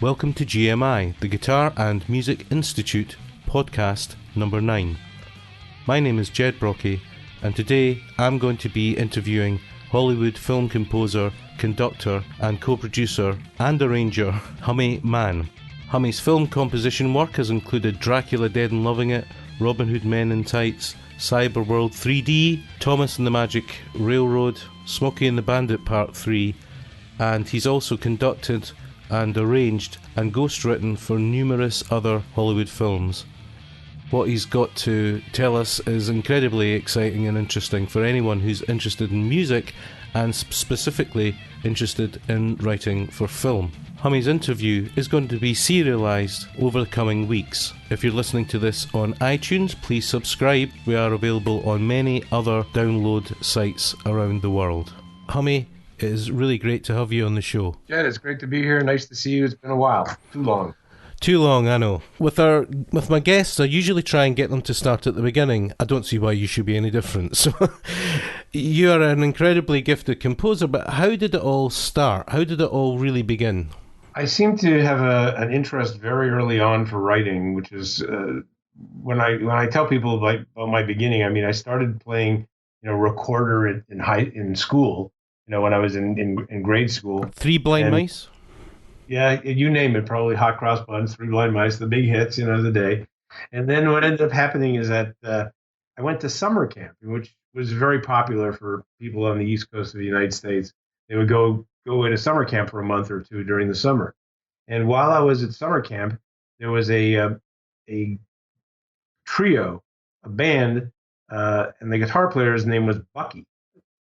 Welcome to GMI, the Guitar and Music Institute podcast number 9. My name is Jed Berklee, and today I'm going to be interviewing Hollywood film composer, conductor and co-producer and arranger Hummie Mann. Hummie's film composition work has included Dracula Dead and Loving It, Robin Hood Men in Tights, Cyberworld 3D, Thomas and the Magic Railroad, Smokey and the Bandit Part 3, and he's also conducted and arranged and ghostwritten for numerous other Hollywood films. What he's got to tell us is incredibly exciting and interesting for anyone who's interested in music and specifically interested in writing for film. Hummie's interview is going to be serialised over the coming weeks. If you're listening to this on iTunes, please subscribe. We are available on many other download sites around the world. Hummie, it is really great to have you on the show. Jed, it's great to be here. Nice to see you. It's been a while. Too long. Too long, I know. With my guests, I usually try and get them to start at the beginning. I don't see why you should be any different. So, you are an incredibly gifted composer, but how did it all start? How did it all really begin? I seem to have an interest very early on for writing, which is when I tell people about my beginning. I mean, I started playing, recorder in school. When I was in grade school. Three Blind Mice? Yeah, you name it, probably Hot Cross Buns, Three Blind Mice, the big hits, of the day. And then what ended up happening is that I went to summer camp, which was very popular for people on the East Coast of the United States. They would go into summer camp for a month or two during the summer. And while I was at summer camp, there was a trio, a band, and the guitar player's name was Bucky.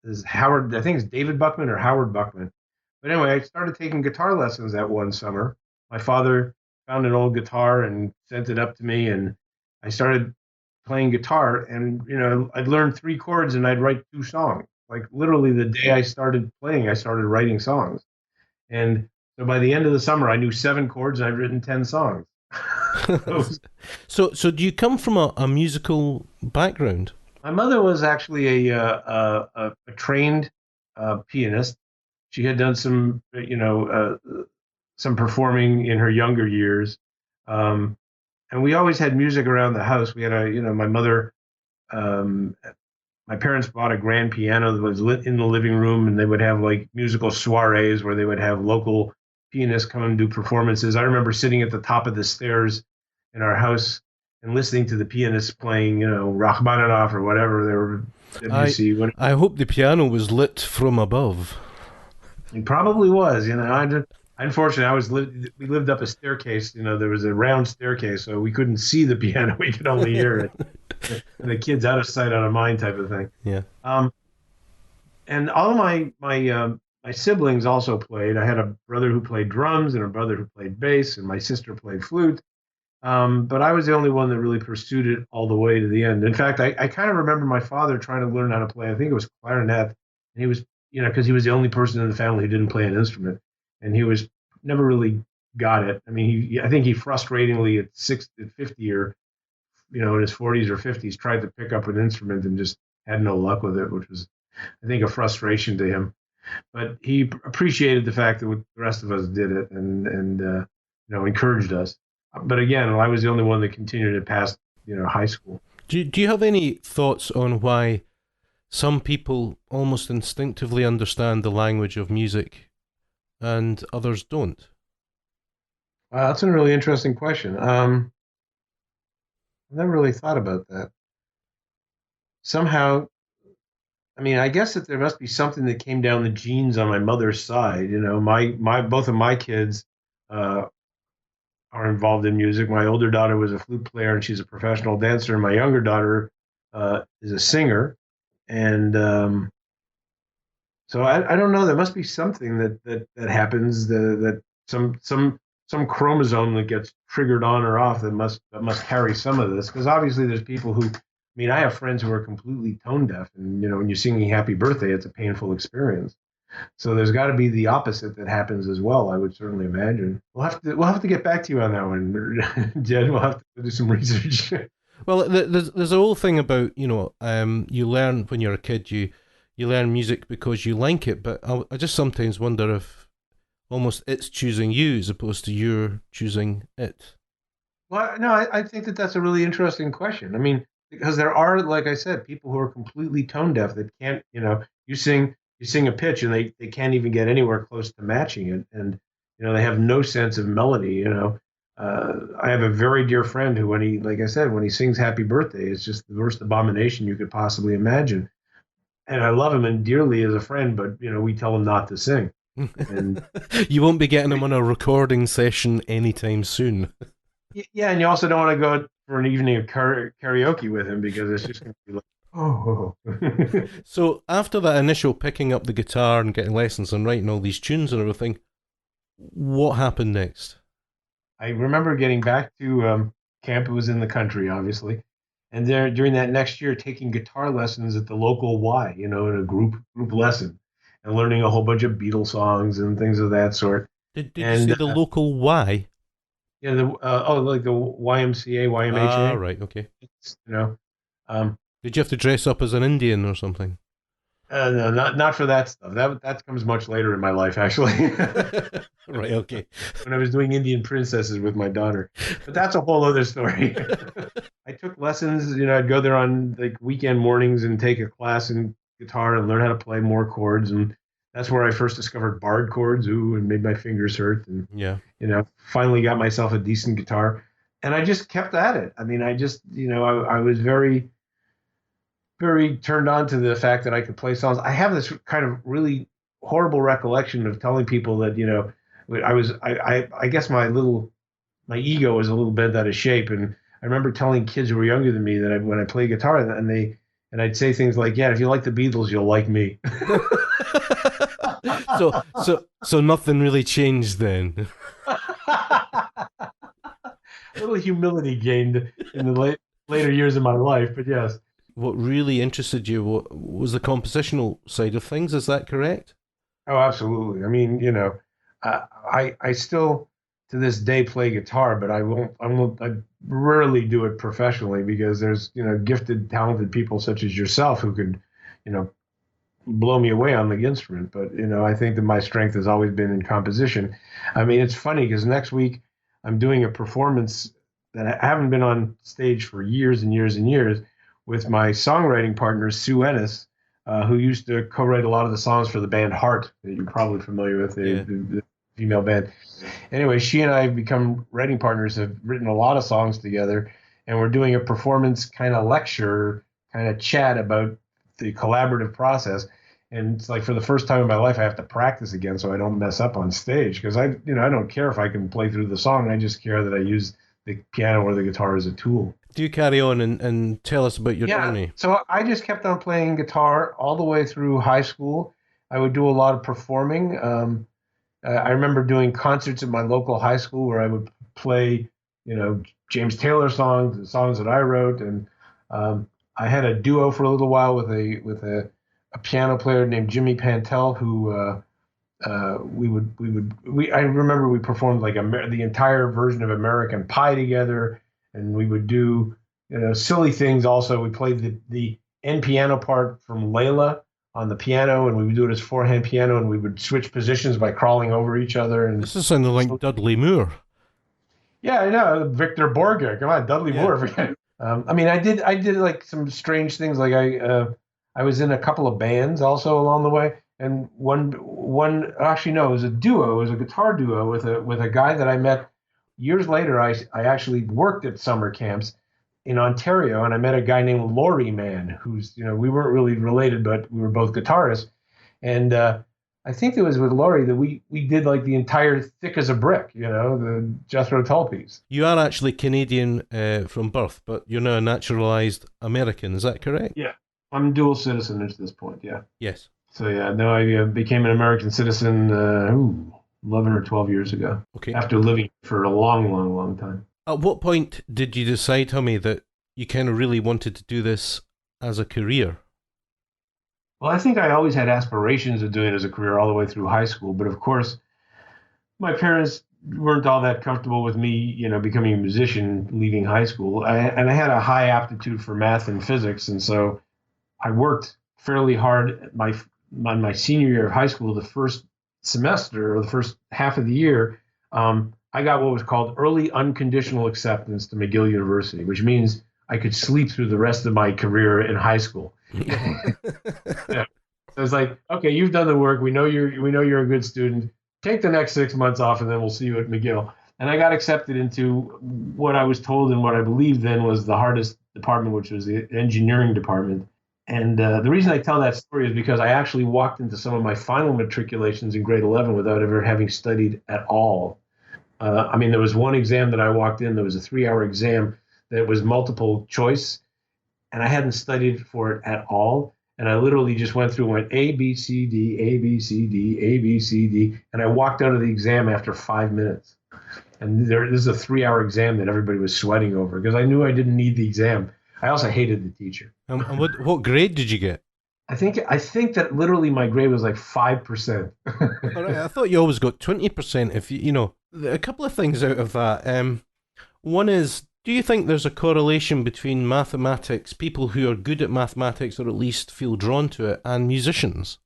Is Howard, I think it's David Buckman or Howard Buckman. But anyway, I started taking guitar lessons that one summer. My father found an old guitar and sent it up to me, and I started playing guitar. And, I'd learn 3 chords and I'd write 2 songs. Like literally the day I started playing, I started writing songs. And so by the end of the summer, I knew 7 chords and I'd written 10 songs. So do you come from a musical background? My mother was actually a trained pianist. She had done some performing in her younger years, and we always had music around the house. We had my mother, my parents bought a grand piano that was lit in the living room, and they would have like musical soirees where they would have local pianists come and do performances. I remember sitting at the top of the stairs in our house and listening to the pianists playing, Rachmaninoff or whatever they were. Debussy. I hope the piano was lit from above. It probably was. Unfortunately, we lived up a staircase. There was a round staircase, so we couldn't see the piano. We could only hear it. And the kids out of sight, out of mind type of thing. Yeah. And all of my siblings also played. I had a brother who played drums and a brother who played bass, and my sister played flute. But I was the only one that really pursued it all the way to the end. In fact, I kind of remember my father trying to learn how to play, I think it was clarinet. And he was, because he was the only person in the family who didn't play an instrument. And he was never really got it. I mean, I think he frustratingly at 50 or, in his 40s or 50s, tried to pick up an instrument and just had no luck with it, which was, I think, a frustration to him. But he appreciated the fact that the rest of us did it and encouraged us. But again, I was the only one that continued it past, high school. Do you have any thoughts on why some people almost instinctively understand the language of music and others don't? That's a really interesting question. I've never really thought about that. Somehow, I guess that there must be something that came down the genes on my mother's side. Both of my kids are involved in music. My older daughter was a flute player and she's a professional dancer. And my younger daughter is a singer. And so I don't know. There must be something that happens that some chromosome that gets triggered on or off that must carry some of this. Because obviously there's people who, I have friends who are completely tone deaf, and when you're singing Happy Birthday, it's a painful experience. So there's got to be the opposite that happens as well, I would certainly imagine. We'll have to get back to you on that one, Jed. We'll have to do some research. Well, there's a whole thing about, you learn when you're a kid, you learn music because you like it, but I just sometimes wonder if almost it's choosing you as opposed to you're choosing it. Well, no, I think that that's a really interesting question. I mean, because there are, like I said, people who are completely tone deaf that can't, you sing a pitch and they can't even get anywhere close to matching it. And, they have no sense of melody. I have a very dear friend who, like I said, when he sings Happy Birthday, it's just the worst abomination you could possibly imagine. And I love him and dearly as a friend, but, we tell him not to sing. And You won't be getting him on a recording session anytime soon. yeah, and you also don't want to go for an evening of karaoke with him because it's just going to be like, oh. So after that initial picking up the guitar and getting lessons and writing all these tunes and everything, what happened next? I remember getting back to camp. It was in the country, obviously, and there during that next year, taking guitar lessons at the local Y, in a group lesson, and learning a whole bunch of Beatles songs and things of that sort. Did you And say the local Y? yeah, like the YMCA, Ah, YMHA, right, okay. you know. Um, Did you have to dress up as an Indian or something? No, not for that stuff. That comes much later in my life, actually. Right, okay. When I was doing Indian princesses with my daughter, but that's a whole other story. I took lessons. I'd go there on like weekend mornings and take a class in guitar and learn how to play more chords, and that's where I first discovered barred chords. And made my fingers hurt. And Yeah. finally got myself a decent guitar, and I just kept at it. I mean, I just I was very very turned on to the fact that I could play songs. I have this kind of really horrible recollection of telling people that I guess my ego was a little bent out of shape, and I remember telling kids who were younger than me that when I play guitar and I'd say things like, "Yeah, if you like the Beatles, you'll like me." So nothing really changed then. A little humility gained in the later years of my life, but yes. What really interested you was the compositional side of things. Is that correct? Oh, absolutely. I mean, I still to this day play guitar, but I rarely do it professionally because there's, gifted, talented people such as yourself who could, blow me away on the instrument. But, I think that my strength has always been in composition. I mean, it's funny because next week I'm doing a performance that I haven't been on stage for years and years and years with my songwriting partner, Sue Ennis, who used to co-write a lot of the songs for the band Heart, that you're probably familiar with, the female band. Anyway, she and I have become writing partners, have written a lot of songs together, and we're doing a performance kind of lecture, kind of chat about the collaborative process. And it's like for the first time in my life, I have to practice again so I don't mess up on stage because I don't care if I can play through the song. I just care that I use the piano or the guitar as a tool. Do you carry on and tell us about your journey? So I just kept on playing guitar all the way through high school. I would do a lot of performing. I remember doing concerts at my local high school where I would play, James Taylor songs, the songs that I wrote, and I had a duo for a little while with a piano player named Jimmy Pantel, who I remember we performed like the entire version of American Pie together, and we would do silly things. Also, we played the end piano part from Layla on the piano, and we would do it as forehand piano, and we would switch positions by crawling over each other. And this is sounding like Dudley Moore. Yeah, I know, Victor Borge. Come on, Dudley Moore. I mean, I did like some strange things. Like I was in a couple of bands also along the way. And one actually no, it was a duo. It was a guitar duo with a guy that I met years later. I actually worked at summer camps in Ontario, and I met a guy named Hummie Mann, who's we weren't really related, but we were both guitarists. And I think it was with Laurie that we did like the entire Thick as a Brick, the Jethro Tull piece. You are actually Canadian from birth, but you're now a naturalized American. Is that correct? Yeah, I'm dual citizen at this point. Yeah. Yes. So yeah, no, I became an American citizen 11 or 12 years ago. Okay. After living for a long, long, long time. At what point did you decide, Hummie, that you kind of really wanted to do this as a career? Well, I think I always had aspirations of doing it as a career all the way through high school. But of course, my parents weren't all that comfortable with me, becoming a musician leaving high school. And I had a high aptitude for math and physics. And so I worked fairly hard at my senior year of high school. The first semester or the first half of the year, I got what was called early unconditional acceptance to McGill University, which means I could sleep through the rest of my career in high school. Yeah. So it's like, okay, you've done the work. We know you're a good student. Take the next 6 months off, and then we'll see you at McGill. And I got accepted into what I was told and what I believed then was the hardest department, which was the engineering department. And the reason I tell that story is because I actually walked into some of my final matriculations in grade 11 without ever having studied at all. I mean, there was one exam that I walked in. There was a 3-hour exam that was multiple choice, and I hadn't studied for it at all. And I literally just went through and went A, B, C, D, A, B, C, D, A, B, C, D. And I walked out of the exam after 5 minutes. And this is a 3-hour exam that everybody was sweating over because I knew I didn't need the exam. I also hated the teacher. And what grade did you get? I think that literally my grade was like 5%. All right, I thought you always got 20%. If you know, a couple of things out of that. One is, do you think there's a correlation between mathematics, people who are good at mathematics or at least feel drawn to it, and musicians?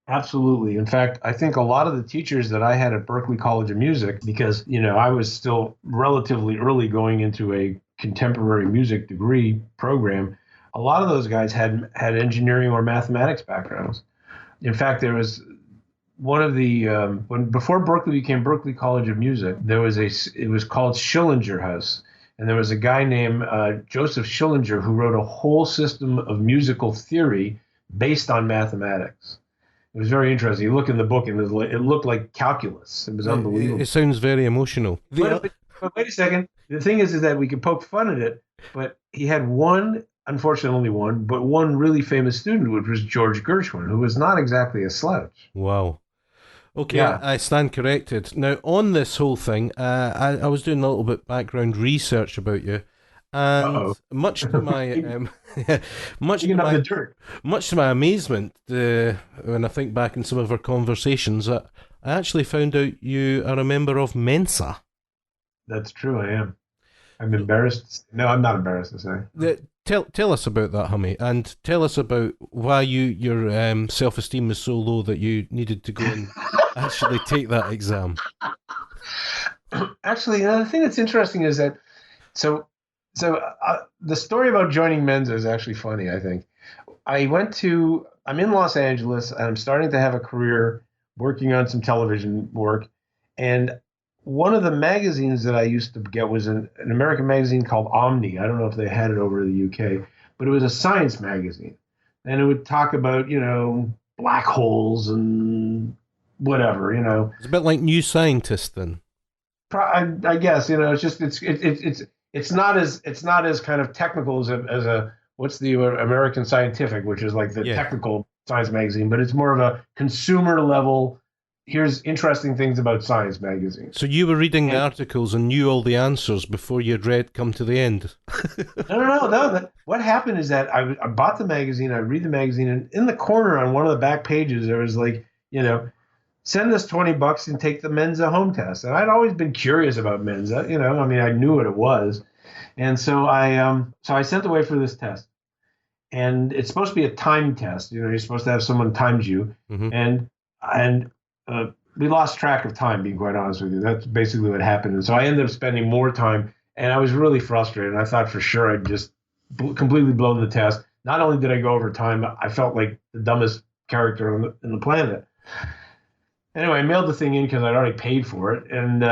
Absolutely. In fact, I think a lot of the teachers that I had at Berklee College of Music, because, I was still relatively early going into a contemporary music degree program, a lot of those guys had engineering or mathematics backgrounds. In fact, there was one of the before Berklee became Berklee College of Music, it was called Schillinger House, and there was a guy named Joseph Schillinger who wrote a whole system of musical theory based on mathematics. It was very interesting. You look in the book, and it looked like calculus. It was unbelievable. It sounds very emotional. But wait a second. The thing is that we could poke fun at it, but he had one, unfortunately only one, but one really famous student, which was George Gershwin, who was not exactly a slouch. Wow. Okay, Yeah. I stand corrected. Now, on this whole thing, I was doing a little bit background research about you, and Uh-oh. much to my much to Digging up my the dirt. much to my amazement, when I think back in some of our conversations, I actually found out you are a member of Mensa. That's true. I am. I'm embarrassed. No, I'm not embarrassed to say. Tell us about that, Hummie, and tell us about why your self-esteem was so low that you needed to go and actually take that exam. Actually, the thing that's interesting is that so the story about joining Mensa is actually funny. I think I'm in Los Angeles and I'm starting to have a career working on some television work, and one of the magazines that I used to get was an American magazine called Omni. I don't know if they had it over in the UK, but it was a science magazine. And it would talk about, black holes and whatever, It's a bit like New Scientist then. I guess, it's just, it's not as kind of technical as a what's the American Scientific, which is like the technical science magazine, but it's more of a consumer level. Here's interesting things about science magazine. So you were reading the articles and knew all the answers before you'd read Come to the End. No. What happened is that I bought the magazine, I read the magazine, and in the corner on one of the back pages, there was like, send us $20 and take the Mensa home test. And I'd always been curious about Mensa, I knew what it was. And so I sent away for this test. And it's supposed to be a time test. You're supposed to have someone times you. Mm-hmm. And we lost track of time, being quite honest with you. That's basically what happened. And so I ended up spending more time, and I was really frustrated. I thought for sure I'd just completely blown the test. Not only did I go over time, I felt like the dumbest character on the planet. Anyway, I mailed the thing in because I'd already paid for it. And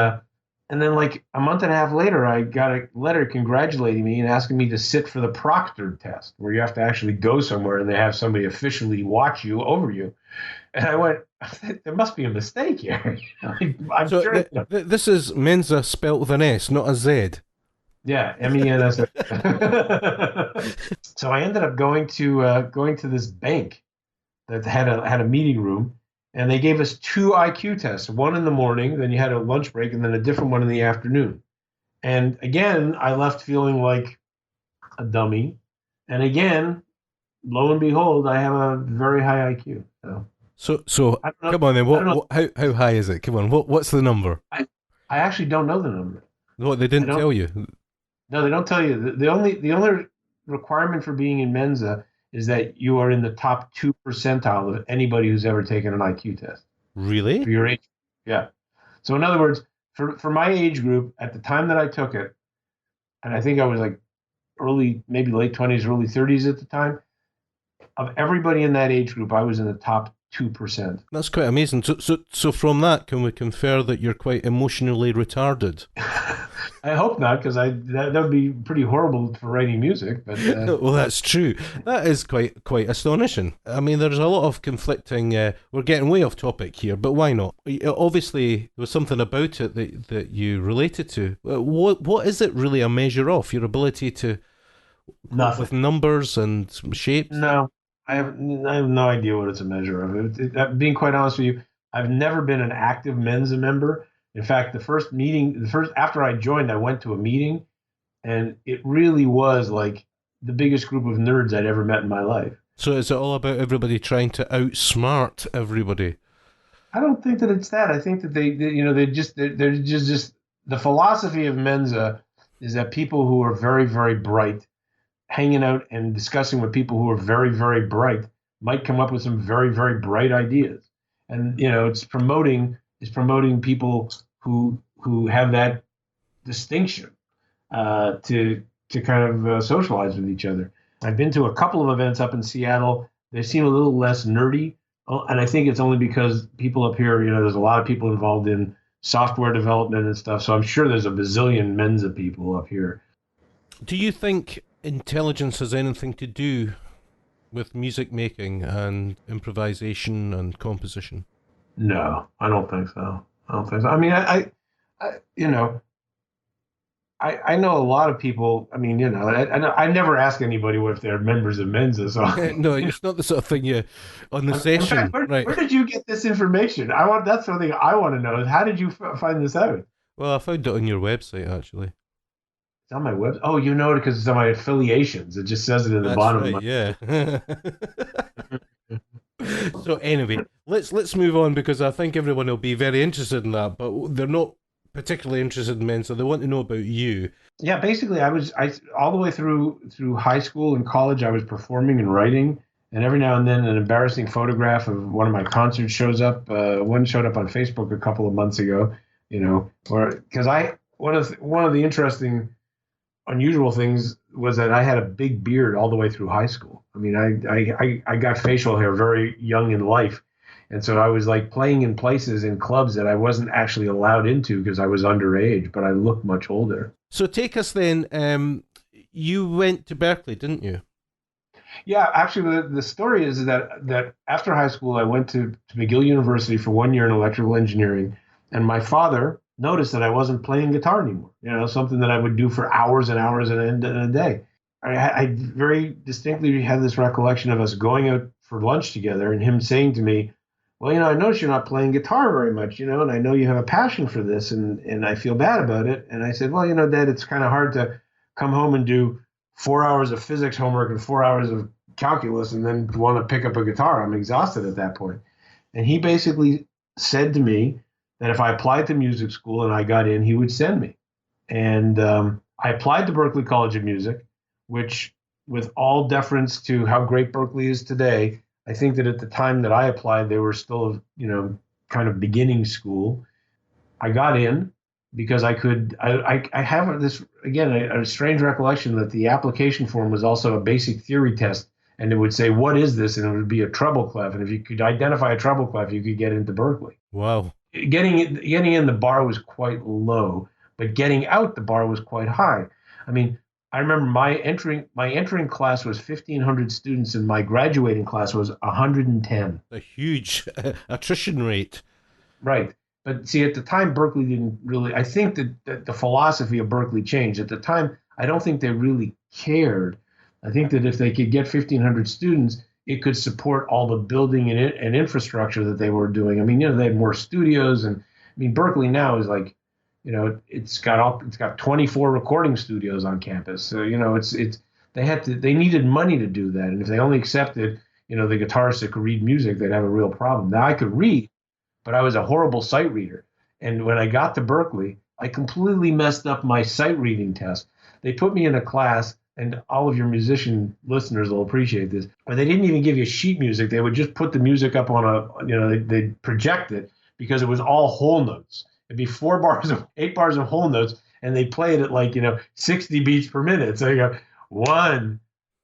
then like a month and a half later, I got a letter congratulating me and asking me to sit for the proctored test, where you have to actually go somewhere and they have somebody officially watch you over you. And I went, there must be a mistake here. I'm so sure. This is Mensa spelt with an S, not a Z. Yeah, MENS. So I ended up going to this bank that had a meeting room, and they gave us 2 IQ tests, one in the morning, then you had a lunch break, and then a different one in the afternoon. And again, I left feeling like a dummy. And again, lo and behold, I have a very high IQ. So come on then. How high is it? Come on. What's the number? I actually don't know the number. What, they didn't tell you? No, they don't tell you. The only requirement for being in Mensa is that you are in the top 2 percentile of anybody who's ever taken an IQ test. Really? for your age. Yeah. So in other words, for my age group at the time that I took it, and I think I was like early, maybe late 20s, early 30s at the time, of everybody in that age group, I was in the top 2%. That's quite amazing. So from that, can we confer that you're quite emotionally retarded? I hope not, because that would be pretty horrible for writing music. But Well, that's true. That is quite astonishing. I mean, there's a lot of conflicting. We're getting way off topic here, but why not? Obviously, there was something about it that you related to. What is it really a measure of? Your ability to cope with nothing. numbers and shapes? No, I have no idea what it's a measure of. Being quite honest with you, I've never been an active Mensa member. In fact, the first after I joined, I went to a meeting, and it really was like the biggest group of nerds I'd ever met in my life. So is it all about everybody trying to outsmart everybody? I don't think that it's that. I think that they're just the philosophy of Mensa is that people who are very, very bright hanging out and discussing with people who are very, very bright might come up with some very, very bright ideas. And it's promoting people who have that distinction to kind of socialize with each other. I've been to a couple of events up in Seattle. They seem a little less nerdy, and I think it's only because people up here, there's a lot of people involved in software development and stuff. So I'm sure there's a bazillion Mensa people up here. Do you think intelligence has anything to do with music making and improvisation and composition? No, I don't think so. I don't think so. I mean, I you know, I know a lot of people. I mean, I never ask anybody what if they're members of Mensa. So, No, it's not the sort of thing you on the in fact, session, right? where did you get this information? That's something I want to know. Is how did you find this out? Well, I found it on your website actually. It's on my web. Oh, you know it because it's on my affiliations. It just says it in the That's bottom of right, my. yeah. So anyway, let's move on because I think everyone will be very interested in that, but they're not particularly interested in men, so they want to know about you. Yeah, basically, I all the way through high school and college, I was performing and writing, and every now and then an embarrassing photograph of one of my concerts shows up. One showed up on Facebook a couple of months ago, or because one of the interesting, unusual things was that I had a big beard all the way through high school. I mean, I got facial hair very young in life. And so I was like playing in places in clubs that I wasn't actually allowed into because I was underage, but I looked much older. So take us then. You went to Berklee, didn't you? Yeah, actually, the story is that after high school, I went to McGill University for 1 year in electrical engineering, and my father noticed that I wasn't playing guitar anymore. Something that I would do for hours and hours and a day. I very distinctly had this recollection of us going out for lunch together, and him saying to me, "Well, I notice you're not playing guitar very much, and I know you have a passion for this, and I feel bad about it." And I said, "Well, Dad, it's kind of hard to come home and do 4 hours of physics homework and 4 hours of calculus and then want to pick up a guitar. I'm exhausted at that point." And he basically said to me that if I applied to music school and I got in, he would send me. And I applied to Berklee College of Music, which, with all deference to how great Berklee is today, I think that at the time that I applied, they were still, kind of beginning school. I got in because I could. I have this again a strange recollection that the application form was also a basic theory test, and it would say, "What is this?" and it would be a treble clef, and if you could identify a treble clef, you could get into Berklee. Wow. Getting in, the bar was quite low, but getting out, the bar was quite high. I mean, I remember my entering class was 1,500 students, and my graduating class was 110. A huge attrition rate. Right. But see, at the time, Berklee didn't really. I think that the philosophy of Berklee changed. At the time, I don't think they really cared. I think that if they could get 1,500 students, it could support all the building and infrastructure that they were doing. I mean, they had more studios, and I mean, Berklee now is like, it's got 24 recording studios on campus. So they needed money to do that, and if they only accepted the guitarists that could read music, they'd have a real problem. Now I could read, but I was a horrible sight reader, and when I got to Berklee, I completely messed up my sight reading test. They put me in a class and all of your musician listeners will appreciate this, where they didn't even give you sheet music. They would just put the music up on they'd project it because it was all whole notes. It'd be 8 bars of whole notes, and they play it at like, 60 beats per minute. So you go 1,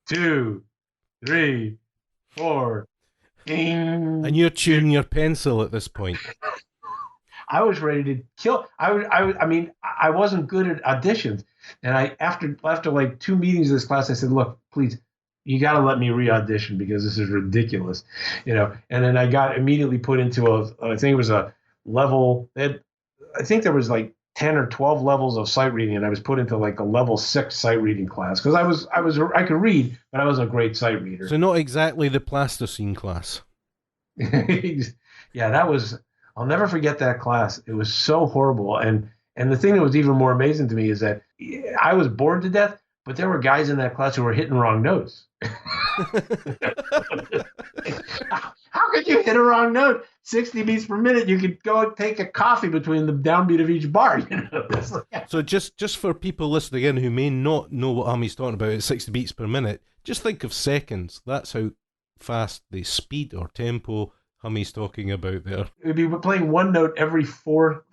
2, 3, 4, ding. And you're tuning your pencil at this point. I was ready to kill. I mean, I wasn't good at auditions. And after like 2 meetings of this class, I said, look, please, you got to let me re-audition because this is ridiculous, And then I got immediately put into I think it was a level. I think there was like 10 or 12 levels of sight reading, and I was put into like a level 6 sight reading class because I could read, but I was a great sight reader. So not exactly the plasticine class. Yeah, I'll never forget that class. It was so horrible. And the thing that was even more amazing to me is that I was bored to death, but there were guys in that class who were hitting wrong notes. How could you hit a wrong note 60 beats per minute? You could go take a coffee between the downbeat of each bar. So just for people listening in who may not know what Hummie's talking about at 60 beats per minute, just think of seconds. That's how fast the speed or tempo Hummie's talking about there. We'd be playing one note every 4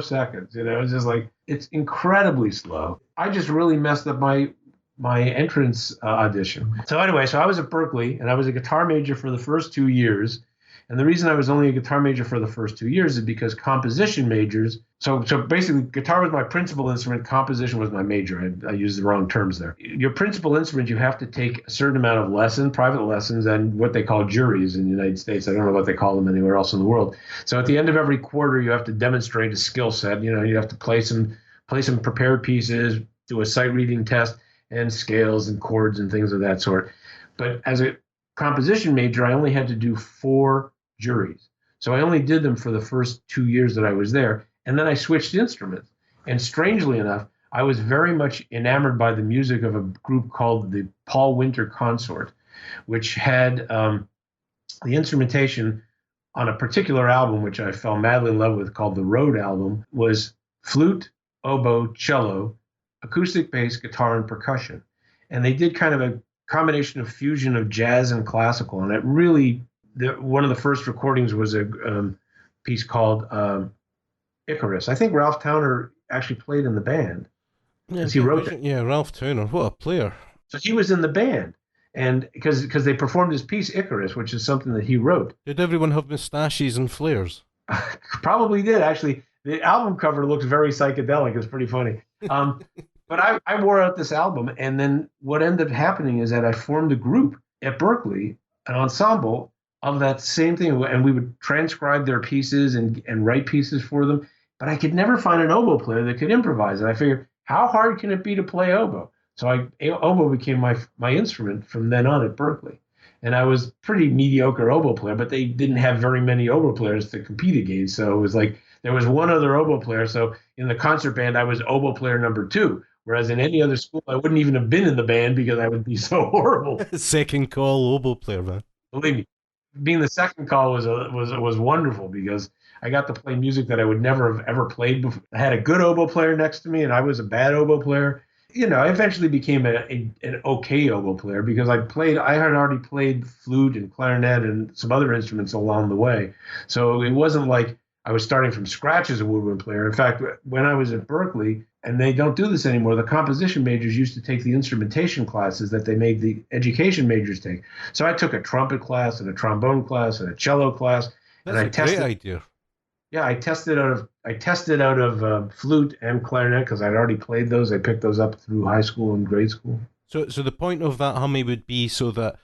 seconds. It's just like, it's incredibly slow. I just really messed up my entrance audition. So anyway, I was at Berklee, and I was a guitar major for the first 2 years. And the reason I was only a guitar major for the first 2 years is because composition majors. So basically, guitar was my principal instrument. Composition was my major. I used the wrong terms there. Your principal instrument, you have to take a certain amount of private lessons, and what they call juries in the United States. I don't know what they call them anywhere else in the world. So at the end of every quarter, you have to demonstrate a skill set. You have to play some prepared pieces, do a sight reading test, and scales and chords and things of that sort. But as a composition major, I only had to do 4 juries. So I only did them for the first 2 years that I was there. And then I switched instruments. And strangely enough, I was very much enamored by the music of a group called the Paul Winter Consort, which had the instrumentation on a particular album, which I fell madly in love with, called the Road album, was flute, oboe, cello, acoustic bass, guitar, and percussion. And they did kind of a combination of fusion of jazz and classical. And it really, one of the first recordings was a piece called Icarus. I think Ralph Towner actually played in the band. Yeah, he wrote that. Yeah, Ralph Towner, what a player. So he was in the band. And because they performed his piece Icarus, which is something that he wrote. Did everyone have mustaches and flares? Probably did, actually. The album cover looks very psychedelic. It's pretty funny. But I wore out this album, and then what ended up happening is that I formed a group at Berklee, an ensemble of that same thing, and we would transcribe their pieces and write pieces for them. But I could never find an oboe player that could improvise, and I figured, how hard can it be to play oboe? So oboe became my instrument from then on at Berklee. And I was pretty mediocre oboe player, but they didn't have very many oboe players to compete against. So it was like there was one other oboe player. So in the concert band, I was oboe player number 2. Whereas in any other school, I wouldn't even have been in the band because I would be so horrible. Second call oboe player, man. Believe me, being the second call was wonderful because I got to play music that I would never have ever played before. I had a good oboe player next to me, and I was a bad oboe player. I eventually became an okay oboe player because I had already played flute and clarinet and some other instruments along the way. So it wasn't like I was starting from scratch as a woodwind player. In fact, when I was at Berklee, and they don't do this anymore, the composition majors used to take the instrumentation classes that they made the education majors take. So I took a trumpet class and a trombone class and a cello class. That's and great idea. Yeah, I tested out of flute and clarinet because I'd already played those. I picked those up through high school and grade school. So the point of that, Hummie, would be so that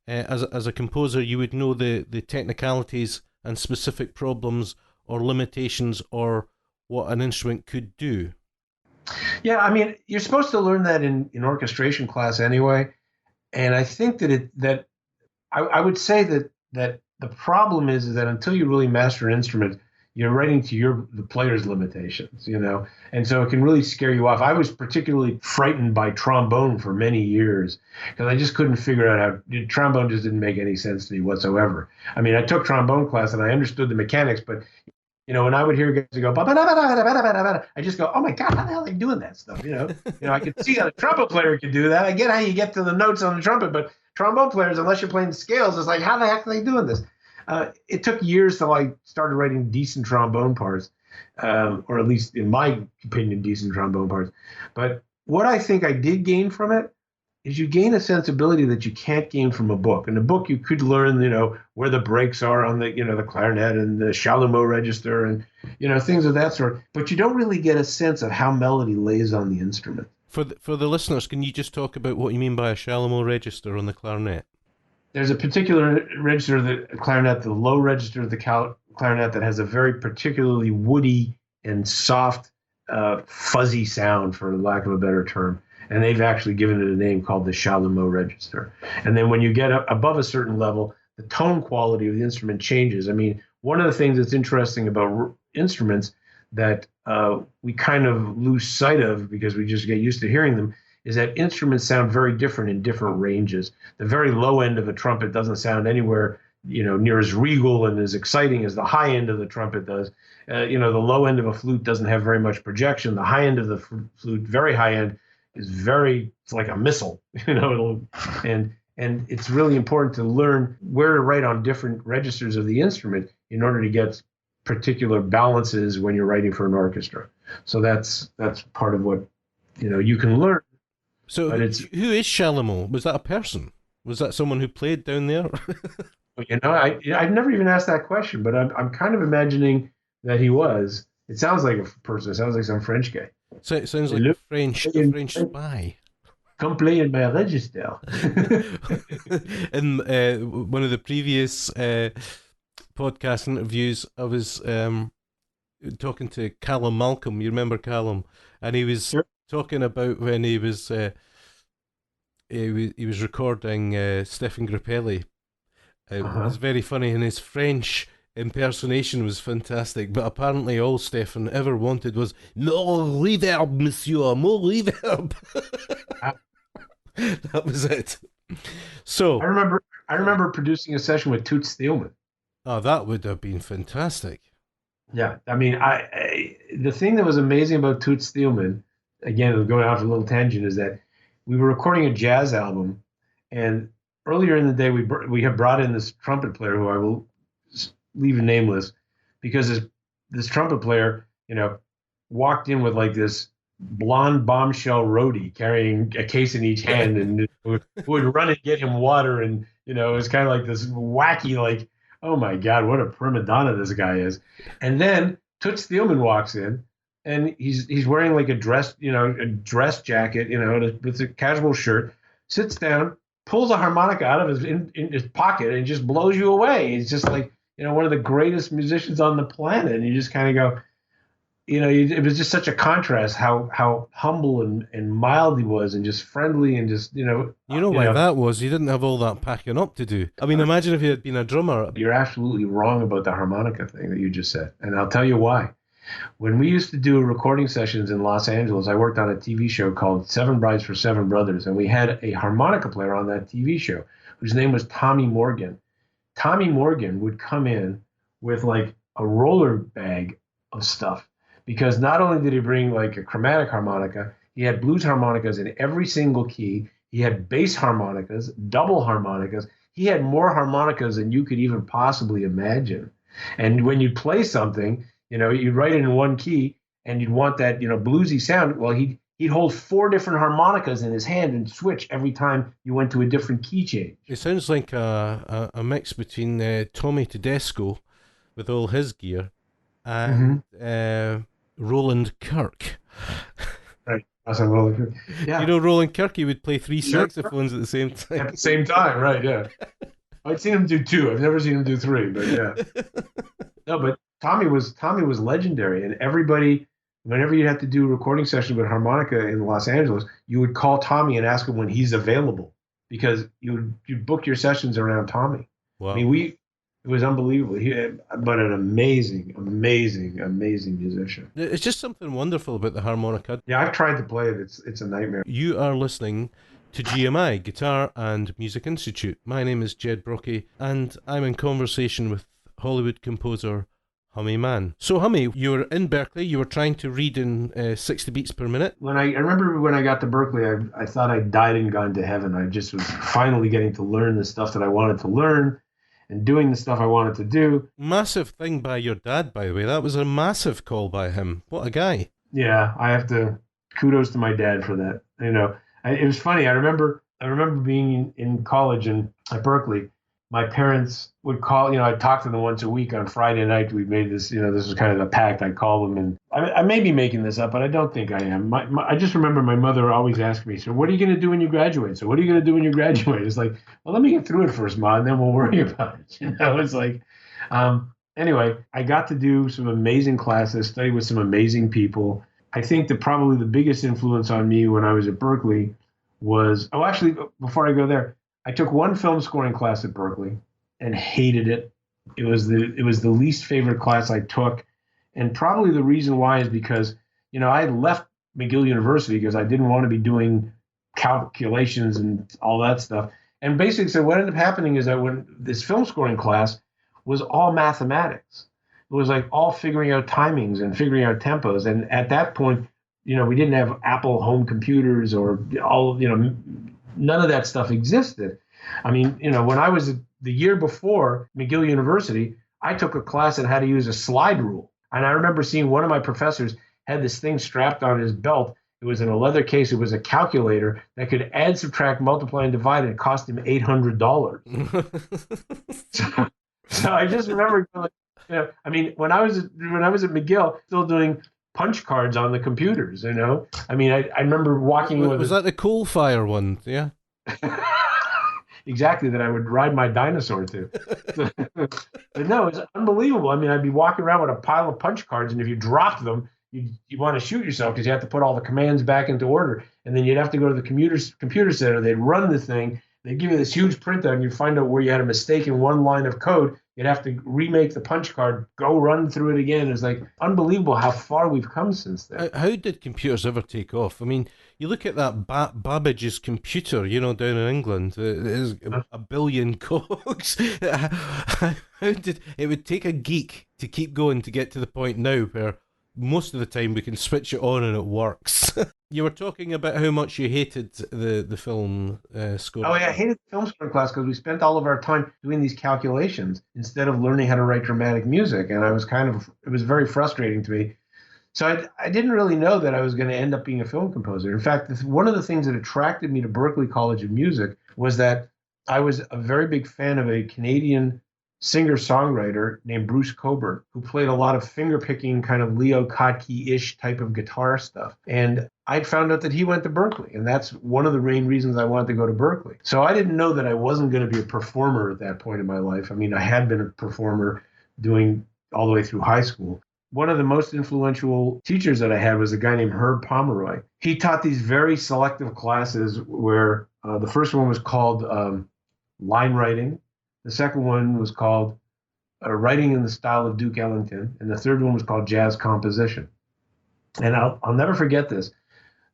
as a composer, you would know the technicalities and specific problems or limitations or what an instrument could do. Yeah, I mean, you're supposed to learn that in orchestration class anyway. And I think that I would say that the problem is that until you really master an instrument, you're writing to the player's limitations, and so it can really scare you off. I was particularly frightened by trombone for many years because I just couldn't figure out how trombone just didn't make any sense to me whatsoever. I mean, I took trombone class and I understood the mechanics, but When I would hear guys go, I just go, oh my God, how the hell are they doing that stuff? I could see how a trumpet player could do that. I get how you get to the notes on the trumpet, but trombone players, unless you're playing the scales, it's like, how the heck are they doing this? It took years till I started writing decent trombone parts, or at least in my opinion, decent trombone parts. But what I think I did gain from it is you gain a sensibility that you can't gain from a book. In a book, you could learn, where the breaks are on the clarinet and the chalumeau register and, things of that sort. But you don't really get a sense of how melody lays on the instrument. For the listeners, can you just talk about what you mean by a chalumeau register on the clarinet? There's a particular register of the clarinet, the low register of the clarinet, that has a very particularly woody and soft, fuzzy sound, for lack of a better term. And they've actually given it a name called the chalumeau register. And then when you get up above a certain level, the tone quality of the instrument changes. I mean, one of the things that's interesting about instruments that we kind of lose sight of because we just get used to hearing them is that instruments sound very different in different ranges. The very low end of a trumpet doesn't sound anywhere near as regal and as exciting as the high end of the trumpet does. The low end of a flute doesn't have very much projection. The high end of the flute, very high end, it's like a missile, and it's really important to learn where to write on different registers of the instrument in order to get particular balances when you're writing for an orchestra. So that's part of what, you can learn. So who is Chalumeau? Was that a person? Was that someone who played down there? I've never even asked that question, but I'm kind of imagining that he was. It sounds like a person. It sounds like some French guy. So it sounds like a French spy. Come play in my register. In one of the previous podcast interviews, I was talking to Callum Malcolm. You remember Callum? And he was talking about when he was recording Stefan Grappelli. It was very funny, and his French impersonation was fantastic, but apparently all Stefan ever wanted was more reverb, monsieur, more reverb. That was it. So I remember producing a session with Toots Thielemans. Oh, that would have been fantastic. Yeah, I mean, the thing that was amazing about Toots Thielemans, again, going off a little tangent, is that we were recording a jazz album, and earlier in the day we had brought in this trumpet player who I will leave nameless, because this trumpet player, walked in with like this blonde bombshell roadie carrying a case in each hand, and would run and get him water, and it was kind of like this wacky, like, oh my God, what a prima donna this guy is. And then Toots Thielemans walks in, and he's wearing like a dress jacket, with a casual shirt, sits down, pulls a harmonica out of in his pocket, and just blows you away. He's just like, one of the greatest musicians on the planet. And you just kind of go, it was just such a contrast how humble and mild he was, and just friendly, and just, why that was? He didn't have all that packing up to do. I mean, imagine if he had been a drummer. You're absolutely wrong about the harmonica thing that you just said. And I'll tell you why. When we used to do recording sessions in Los Angeles, I worked on a TV show called Seven Brides for Seven Brothers. And we had a harmonica player on that TV show whose name was Tommy Morgan. Tommy Morgan would come in with like a roller bag of stuff, because not only did he bring like a chromatic harmonica, he had blues harmonicas in every single key. He had bass harmonicas, double harmonicas. He had more harmonicas than you could even possibly imagine. And when you play something, you'd write it in one key, and you'd want that, bluesy sound. Well, he'd hold 4 different harmonicas in his hand and switch every time you went to a different key change. It sounds like a mix between Tommy Tedesco with all his gear and Roland Kirk. Right. That's a Roland Kirk. Yeah. Roland Kirk, he would play 3 saxophones at the same time. At the same time, right, yeah. I'd seen him do 2. I've never seen him do 3, but yeah. No, but Tommy was legendary, and everybody, whenever you had to do a recording session with harmonica in Los Angeles, you would call Tommy and ask him when he's available, because you'd book your sessions around Tommy. Wow. I mean, it was unbelievable. But an amazing, amazing, amazing musician. It's just something wonderful about the harmonica. Yeah, I've tried to play it. It's a nightmare. You are listening to GMI, Guitar and Music Institute. My name is Jed Brockie, and I'm in conversation with Hollywood composer Hummie Mann. So, Hummie, you were in Berklee, you were trying to read in 60 beats per minute. I remember when I got to Berklee, I thought I died and gone to heaven. I just was finally getting to learn the stuff that I wanted to learn and doing the stuff I wanted to do. Massive thing by your dad, by the way. That was a massive call by him. What a guy. Yeah, I have to kudos to my dad for that. It was funny. I remember being in college and at Berklee. My parents would call, I'd talk to them once a week on Friday night. We made this, this was kind of a pact. I'd call them, and I may be making this up, but I don't think I am. I just remember my mother always asking me, so what are you going to do when you graduate? It's like, well, let me get through it first, Ma, and then we'll worry about it. It's like, anyway, I got to do some amazing classes, study with some amazing people. I think that probably the biggest influence on me when I was at Berklee was, actually, before I go there, I took one film scoring class at Berklee and hated it. It was the least favorite class I took. And probably the reason why is because, I had left McGill University because I didn't want to be doing calculations and all that stuff. And basically, so what ended up happening is that when this film scoring class was all mathematics, it was like all figuring out timings and figuring out tempos. And at that point, we didn't have Apple home computers or all, none of that stuff existed. I mean, when I was the year before McGill University, I took a class on how to use a slide rule. And I remember seeing one of my professors had this thing strapped on his belt. It was in a leather case. It was a calculator that could add, subtract, multiply, and divide. And it cost him $800. So I just remember, when I was at McGill, still doing punch cards on the computers, I mean, I remember walking with... Was that the coal fire one? Yeah. Exactly, that I would ride my dinosaur to. But no, it's unbelievable. I mean, I'd be walking around with a pile of punch cards, and if you dropped them, you want to shoot yourself because you have to put all the commands back into order. And then you'd have to go to the computer center. They'd run the thing. They'd give you this huge printout, and you'd find out where you had a mistake in one line of code. You'd have to remake the punch card, go run through it again. It's like unbelievable how far we've come since then. How did computers ever take off? I mean, you look at that Babbage's computer, down in England. It is a billion cogs. How did it would take a geek to keep going to get to the point now where most of the time we can switch it on and it works. You were talking about how much you hated the film score. Oh, yeah, I hated the film score class because we spent all of our time doing these calculations instead of learning how to write dramatic music. And it was very frustrating to me. So I didn't really know that I was going to end up being a film composer. In fact, one of the things that attracted me to Berklee College of Music was that I was a very big fan of a Canadian singer-songwriter named Bruce Coburn, who played a lot of finger-picking kind of Leo Kottke-ish type of guitar stuff. And I found out that he went to Berklee, and that's one of the main reasons I wanted to go to Berklee. So I didn't know that I wasn't going to be a performer at that point in my life. I mean, I had been a performer doing all the way through high school. One of the most influential teachers that I had was a guy named Herb Pomeroy. He taught these very selective classes where the first one was called line writing. The second one was called Writing in the Style of Duke Ellington. And the third one was called Jazz Composition. And I'll never forget this.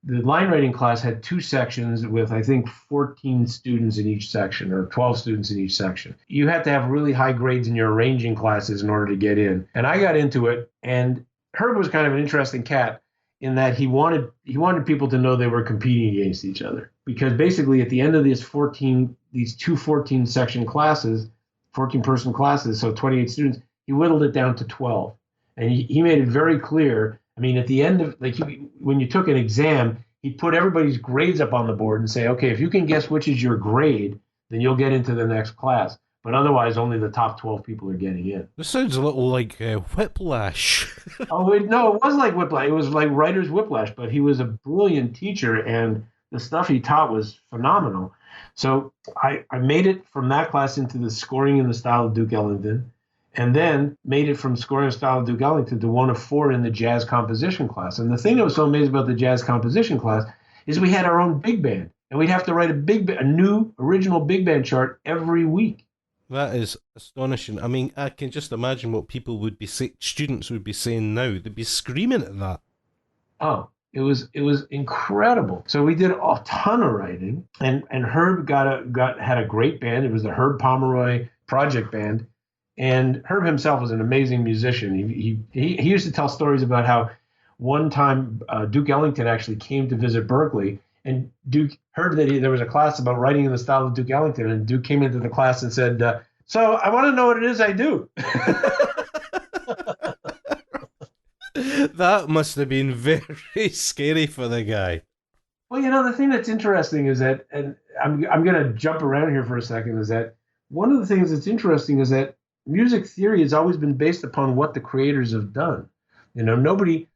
The line writing class had two sections with, I think, 14 students in each section or 12 students in each section. You had to have really high grades in your arranging classes in order to get in. And I got into it. And Herb was kind of an interesting cat in that he wanted people to know they were competing against each other. Because basically at the end of these two 14-section classes, 14-person classes, so 28 students, he whittled it down to 12. And he made it very clear. I mean, at the end of, when you took an exam, he'd put everybody's grades up on the board and say, okay, if you can guess which is your grade, then you'll get into the next class. But otherwise, only the top 12 people are getting in. This sounds a little like Whiplash. No, it wasn't like Whiplash. It was like writer's whiplash, but he was a brilliant teacher, and the stuff he taught was phenomenal. So I made it from that class into the scoring in the style of Duke Ellington, and then made it from scoring in the style of Duke Ellington to one of four in the jazz composition class. And the thing that was so amazing about the jazz composition class is we had our own big band, and we'd have to write a new original big band chart every week. That is astonishing. I mean, I can just imagine what students would be saying now. They'd be screaming at that. Oh, it was incredible. So we did a ton of writing, and Herb had a great band. It was the Herb Pomeroy Project Band, And Herb himself was an amazing musician. He used to tell stories about how one time Duke Ellington actually came to visit Berklee, and Duke heard that there was a class about writing in the style of Duke Ellington, and Duke came into the class and said, "So I want to know what it is I do." That must have been very scary for the guy. Well, the thing that's interesting is that, and I'm going to jump around here for a second, is that one of the things that's interesting is that music theory has always been based upon what the creators have done. Nobody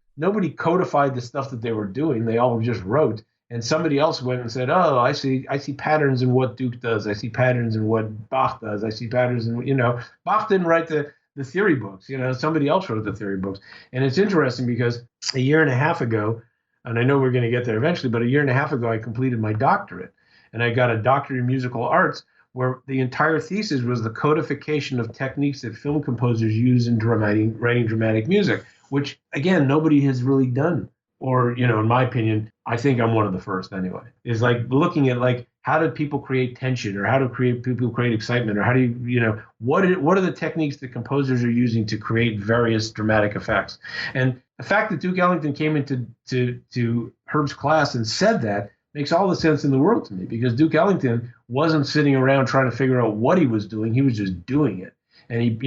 codified the stuff that they were doing. They all just wrote, and somebody else went and said, "Oh, I see patterns in what Duke does. I see patterns in what Bach does. I see patterns in Bach didn't write the theory books. Somebody else wrote the theory books." And it's interesting because a year and a half ago, and I know we're going to get there eventually, but a year and a half ago, I completed my doctorate, and I got a doctorate in musical arts, where the entire thesis was the codification of techniques that film composers use in writing dramatic music, which, again, nobody has really done. Or, in my opinion, I think I'm one of the first anyway, is like looking at like, how do people create tension, or how do people create excitement, or how do you, what are the techniques that composers are using to create various dramatic effects? And the fact that Duke Ellington came into to Herb's class and said that makes all the sense in the world to me, because Duke Ellington wasn't sitting around trying to figure out what he was doing. He was just doing it. And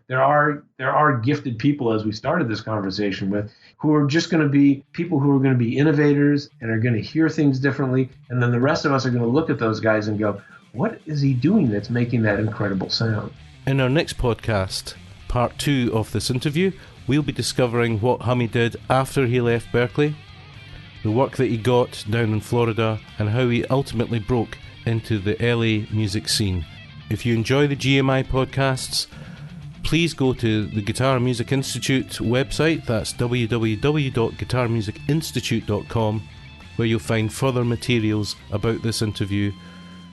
there are gifted people, as we started this conversation with, who are just going to be people who are going to be innovators and are going to hear things differently. And then the rest of us are going to look at those guys and go, what is he doing that's making that incredible sound? In our next podcast, part 2 of this interview, we'll be discovering what Hummie did after he left Berklee, the work that he got down in Florida, and how he ultimately broke into the LA music scene. If you enjoy the GMI podcasts, please go to the Guitar Music Institute website, that's www.guitarmusicinstitute.com, where you'll find further materials about this interview,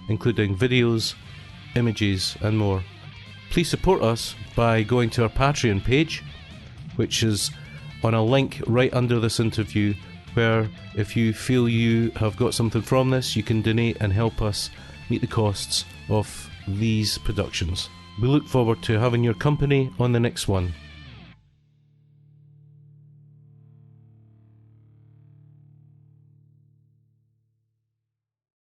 including videos, images and more. Please support us by going to our Patreon page, which is on a link right under this interview, where if you feel you have got something from this, you can donate and help us meet the costs of these productions. We look forward to having your company on the next one.